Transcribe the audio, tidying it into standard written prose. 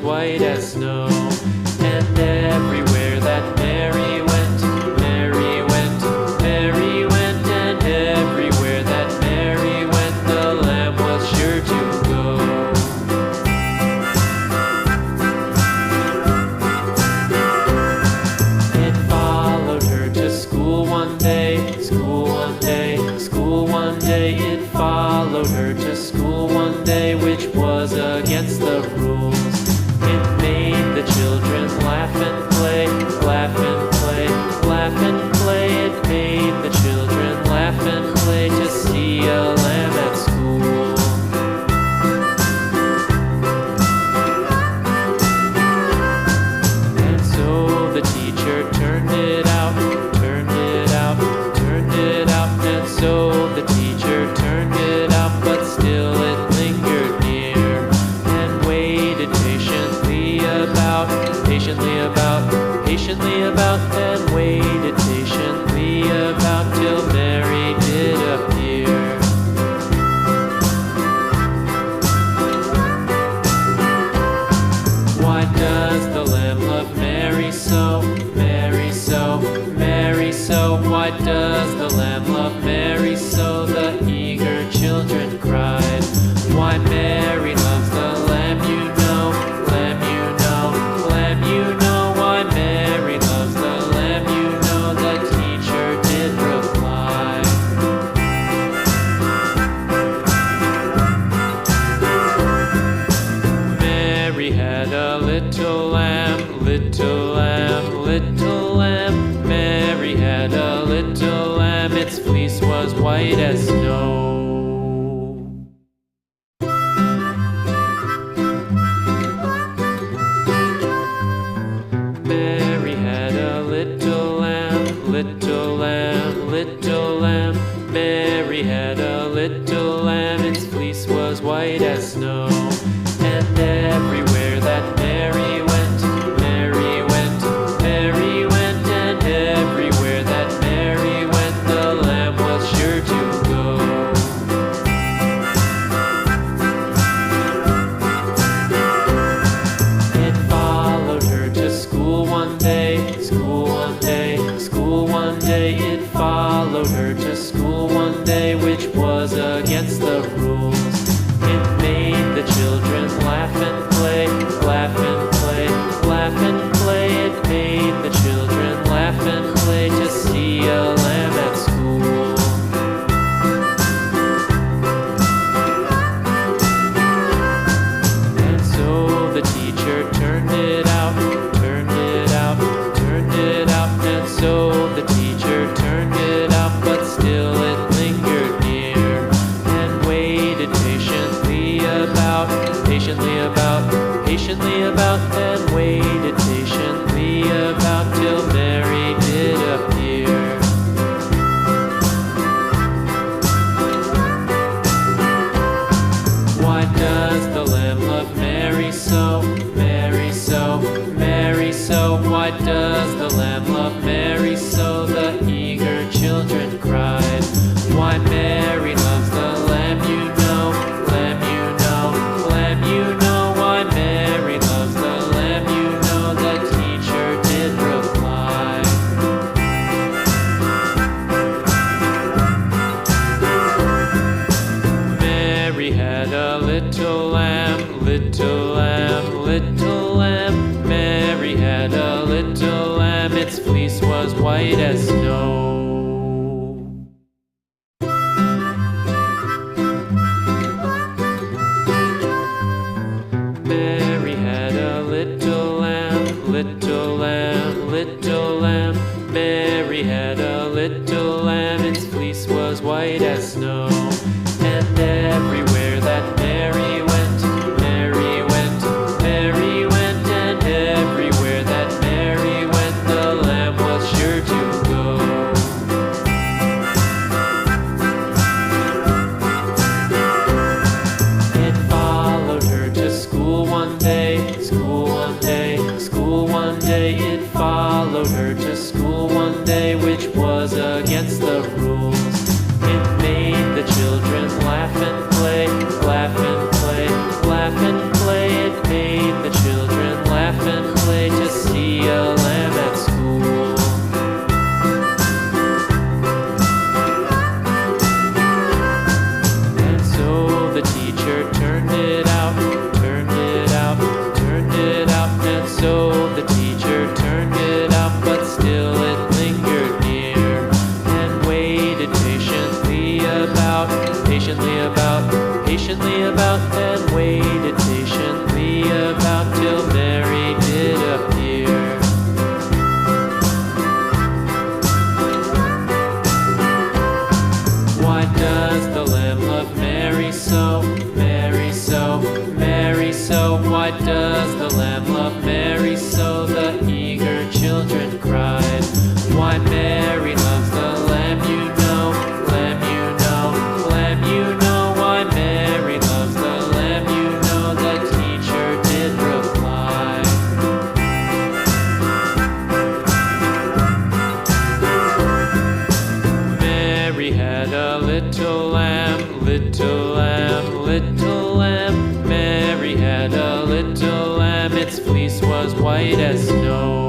white as snow. And everywhere that Mary went, Mary went, Mary went, and everywhere that Mary went, the lamb was sure to go. It followed her to school one day, school one day, school one day. It followed her to school one day, which was against the rules. It made the children laugh and play, laugh and play, laugh and play. It made the children laugh and play to see a lamb at school. And so the teacher turned it out, turned it out, turned it out. And so the teacher turned it out, but still it lingered near and waited patiently about, and waited patiently about till Mary did appear. Why does the lamb love Mary so, Mary so, Mary so? Why does the lamb love Mary so? The eager children cried. Why Mary loves the lamb, you know, lamb, you know, lamb, you know. Why Mary loves the lamb, you know, the teacher did reply. Mary had a little lamb, little lamb, little lamb. Mary had a little lamb, its fleece was white as snow. Mary had a little lamb, little lamb, little lamb. Mary had a little lamb, its fleece was white as snow. And everywhere that Mary went, Mary went, Mary went, and everywhere that Mary went, the lamb was sure to go. It followed her to school one day, school one day, school one day. It followed her to school one day, which was against the rules. It made the children laugh and play, laugh and play, laugh and play. It made the children laugh and play to see a lamb at school. And so the teacher turned it out, turned it out, turned it out. And so the teacher turned it out, but still it lingered near and waited patiently about, and waited patiently about till Mary did appear. Why does the lamb love Mary so, Mary so, Mary so? Why does the lamb love Mary so? The eager children cried. Why Mary loves the lamb, you know, lamb, you know, lamb, you know. Why Mary loves the lamb, you know, the teacher did reply. Mary had a little lamb, little lamb, little lamb. Mary had a little lamb, its fleece was white as snow. Mary had a little lamb, little lamb, little lamb. Mary had a little lamb, its fleece was white as snow. And everywhere that Mary went, Mary went, Mary went, and everywhere that Mary went, the lamb was sure to go. It followed her to school one day, school one day, school one day. It followed her to school one day, which was against the rules. It made the children laugh and play, laugh and play, laugh and play. It made the children little lamb, Mary had a little lamb, its fleece was white as snow.